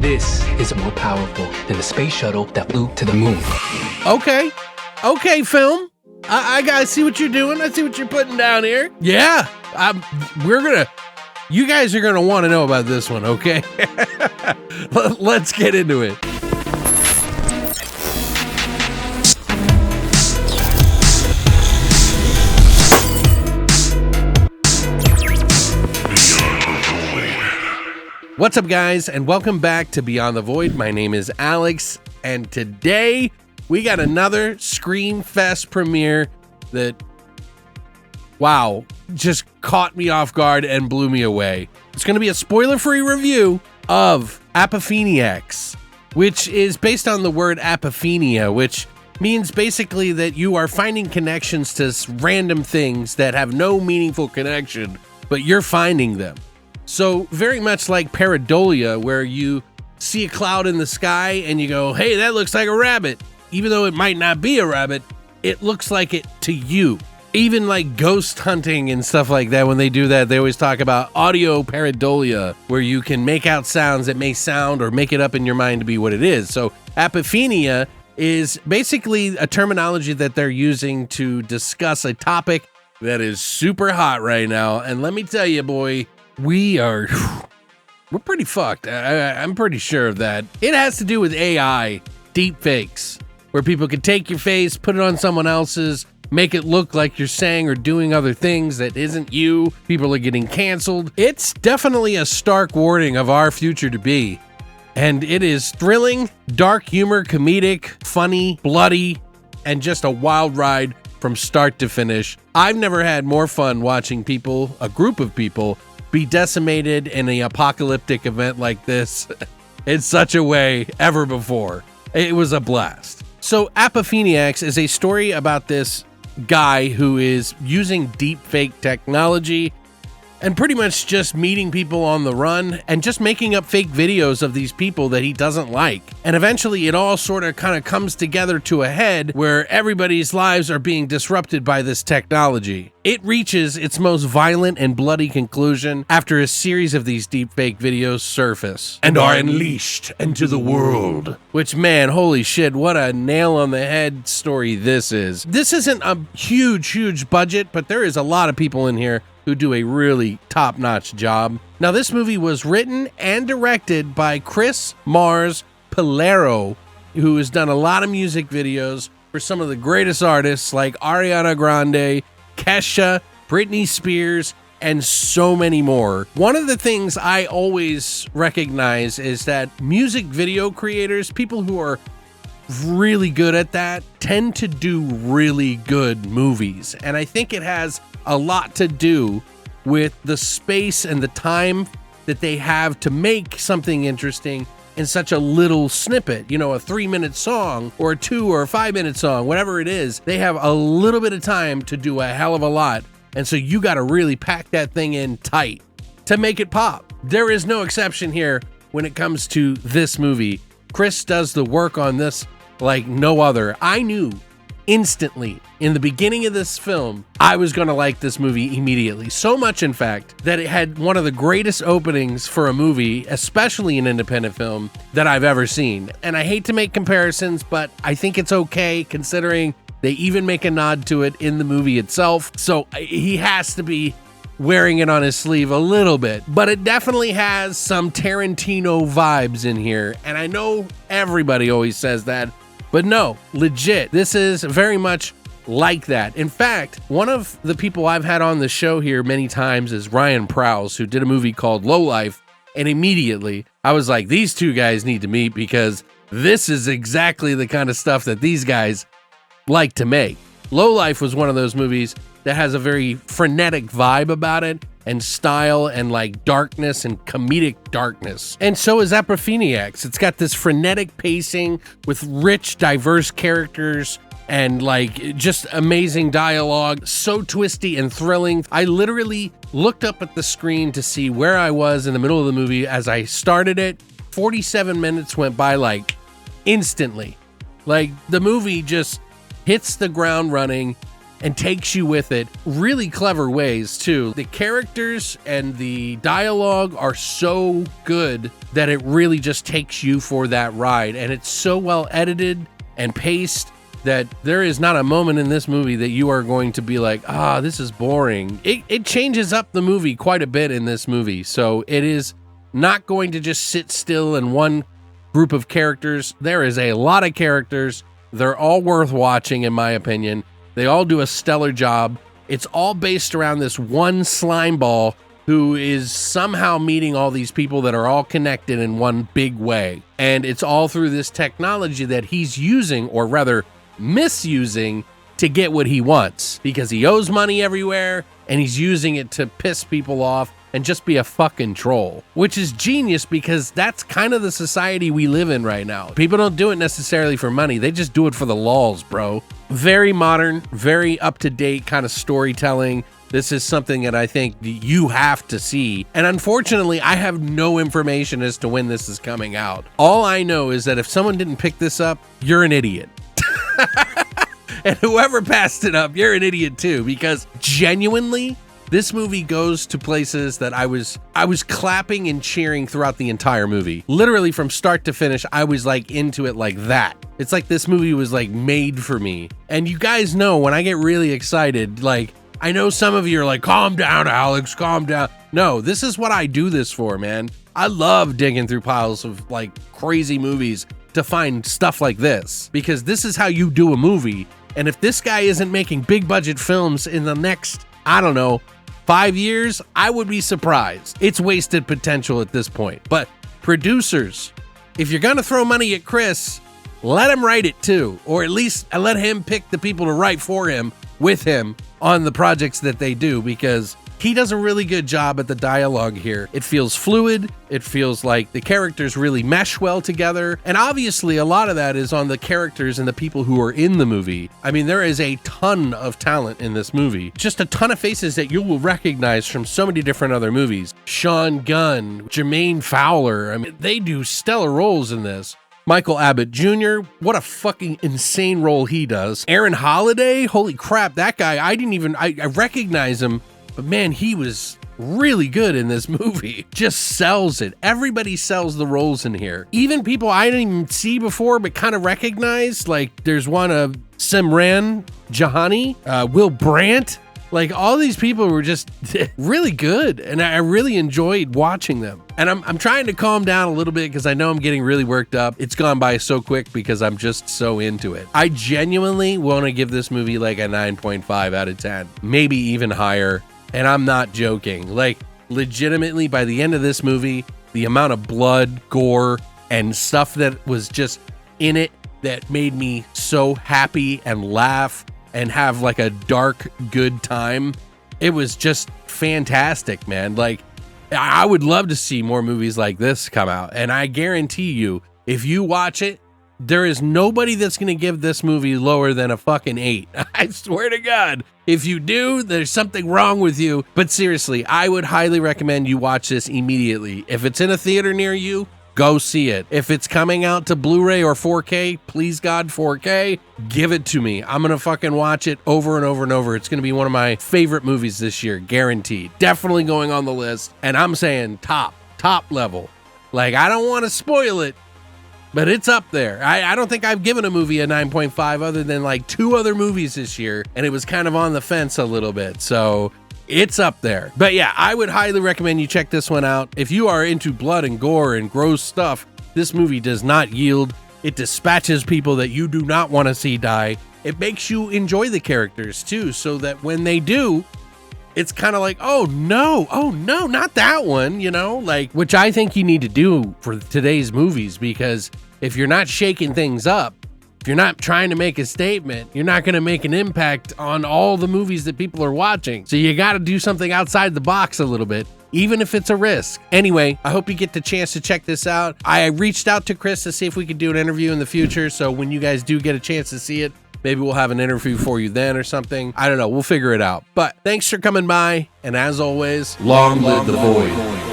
This is more powerful than the space shuttle that flew to the moon. Okay, film. I gotta see what you're doing. I see what you're putting down here. Yeah, you guys are gonna want to know about this one, okay? Let's get into it. What's up, guys, and welcome back to Beyond the Void. My name is Alex, and today we got another Screamfest premiere that, wow, just caught me off guard and blew me away. It's going to be a spoiler-free review of APPOFENIACS, which is based on the word apophenia, which means basically that you are finding connections to random things that have no meaningful connection, but you're finding them. So very much like pareidolia, where you see a cloud in the sky and you go, hey, that looks like a rabbit. Even though it might not be a rabbit, it looks like it to you. Even like ghost hunting and stuff like that, when they do that, they always talk about audio pareidolia, where you can make out sounds that may sound or make it up in your mind to be what it is. So apophenia is basically a terminology that they're using to discuss a topic that is super hot right now. And let me tell you, boy, we're pretty fucked. I'm pretty sure of that. It has to do with AI, deep fakes, where people can take your face, put it on someone else's, make it look like you're saying or doing other things that isn't you. People are getting canceled. It's definitely a stark warning of our future to be. And it is thrilling, dark humor, comedic, funny, bloody, and just a wild ride from start to finish. I've never had more fun watching people, a group of people, be decimated in an apocalyptic event like this in such a way ever before. It was a blast. So APPOFENIACS is a story about this guy who is using deep fake technology and pretty much just meeting people on the run and just making up fake videos of these people that he doesn't like. And eventually it all sort of kind of comes together to a head where everybody's lives are being disrupted by this technology. It reaches its most violent and bloody conclusion after a series of these deep fake videos surface and are unleashed into the world. Which, man, holy shit, what a nail on the head story this is. This isn't a huge budget, but there is a lot of people in here who do a really top-notch job. Now, this movie was written and directed by Chris Mars Pilero, who has done a lot of music videos for some of the greatest artists like Ariana Grande, Kesha, Britney Spears, and so many more. One of the things I always recognize is that music video creators, people who are really good at that, tend to do really good movies. And I think it has a lot to do with the space and the time that they have to make something interesting in such a little snippet. You know, a 3-minute song or a 2 or a 5-minute song, whatever it is, they have a little bit of time to do a hell of a lot. And so you got to really pack that thing in tight to make it pop. There is no exception here when it comes to this movie. Chris does the work on this like no other. I knew instantly in the beginning of this film I was going to like this movie immediately. So much, in fact, that it had one of the greatest openings for a movie, especially an independent film, that I've ever seen. And I hate to make comparisons, but I think it's okay considering they even make a nod to it in the movie itself. So he has to be wearing it on his sleeve a little bit. But it definitely has some Tarantino vibes in here. And I know everybody always says that, but no, legit, this is very much like that. In fact, one of the people I've had on the show here many times is Ryan Prowse, who did a movie called Lowlife, and immediately I was like, these two guys need to meet because this is exactly the kind of stuff that these guys like to make. Lowlife was one of those movies that has a very frenetic vibe about it, and style and like darkness and comedic darkness. And so is APPOFENIACS. It's got this frenetic pacing with rich, diverse characters and like just amazing dialogue, so twisty and thrilling. I literally looked up at the screen to see where I was in the middle of the movie as I started it. 47 minutes went by like instantly. Like the movie just hits the ground running. and takes you with it. Really clever ways too. The characters and the dialogue are so good that it really just takes you for that ride. And it's so well edited and paced that there is not a moment in this movie that you are going to be like, this is boring. It changes up the movie quite a bit in this movie. So it is not going to just sit still in one group of characters. There is a lot of characters. They're all worth watching, in my opinion. They all do a stellar job. It's all based around this one slime ball who is somehow meeting all these people that are all connected in one big way. And it's all through this technology that he's using, or rather misusing, to get what he wants, because he owes money everywhere and he's using it to piss people off and just be a fucking troll, which is genius because that's kind of the society we live in right now. People don't do it necessarily for money. They just do it for the lols, bro. Very modern, very up-to-date kind of storytelling. This is something that I think you have to see. And unfortunately, I have no information as to when this is coming out. All I know is that if someone didn't pick this up, you're an idiot. And whoever passed it up, you're an idiot too, because genuinely, this movie goes to places that I was clapping and cheering throughout the entire movie. Literally from start to finish, I was like into it like that. It's like this movie was like made for me. And you guys know when I get really excited, like, I know some of you are like, calm down, Alex, calm down. No, this is what I do this for, man. I love digging through piles of like crazy movies to find stuff like this, because this is how you do a movie. And if this guy isn't making big budget films in the next, I don't know, 5 years, I would be surprised. It's wasted potential at this point. But producers, if you're gonna throw money at Chris, let him write it too, or at least let him pick the people to write for him, with him, on the projects that they do, because he does a really good job at the dialogue here. It feels fluid. It feels like the characters really mesh well together. And obviously a lot of that is on the characters and the people who are in the movie. I mean, there is a ton of talent in this movie. Just a ton of faces that you will recognize from so many different other movies. Sean Gunn, Jermaine Fowler. I mean, they do stellar roles in this. Michael Abbott Jr., what a fucking insane role he does. Aaron Holiday, holy crap, that guy, I recognize him. But man, he was really good in this movie. Just sells it. Everybody sells the roles in here. Even people I didn't even see before but kind of recognize. Like there's one of Simran Jahani, Will Brandt. Like all these people were just really good, and I really enjoyed watching them. And I'm trying to calm down a little bit because I know I'm getting really worked up. It's gone by so quick because I'm just so into it. I genuinely want to give this movie like a 9.5 out of 10, maybe even higher. And I'm not joking. Like, legitimately, by the end of this movie, the amount of blood, gore, and stuff that was just in it that made me so happy and laugh and have like a dark, good time, it was just fantastic, man. Like, I would love to see more movies like this come out. And I guarantee you, if you watch it, there is nobody that's going to give this movie lower than a fucking 8. I swear to God. If you do, there's something wrong with you. But seriously, I would highly recommend you watch this immediately. If it's in a theater near you, go see it. If it's coming out to Blu-ray or 4K, please God, 4K, give it to me. I'm going to fucking watch it over and over and over. It's going to be one of my favorite movies this year, guaranteed. Definitely going on the list. And I'm saying top level. Like, I don't want to spoil it, but it's up there. I don't think I've given a movie a 9.5 other than like 2 other movies this year, and it was kind of on the fence a little bit. So it's up there. But yeah, I would highly recommend you check this one out. If you are into blood and gore and gross stuff, this movie does not yield. It dispatches people that you do not want to see die. It makes you enjoy the characters too, so that when they do, it's kind of like, oh no, not that one, you know, like, which I think you need to do for today's movies, because if you're not shaking things up, if you're not trying to make a statement, you're not going to make an impact on all the movies that people are watching. So you got to do something outside the box a little bit, even if it's a risk. Anyway, I hope you get the chance to check this out. I reached out to Chris to see if we could do an interview in the future. So when you guys do get a chance to see it, maybe we'll have an interview for you then or something. I don't know. We'll figure it out. But thanks for coming by. And as always, long live the void.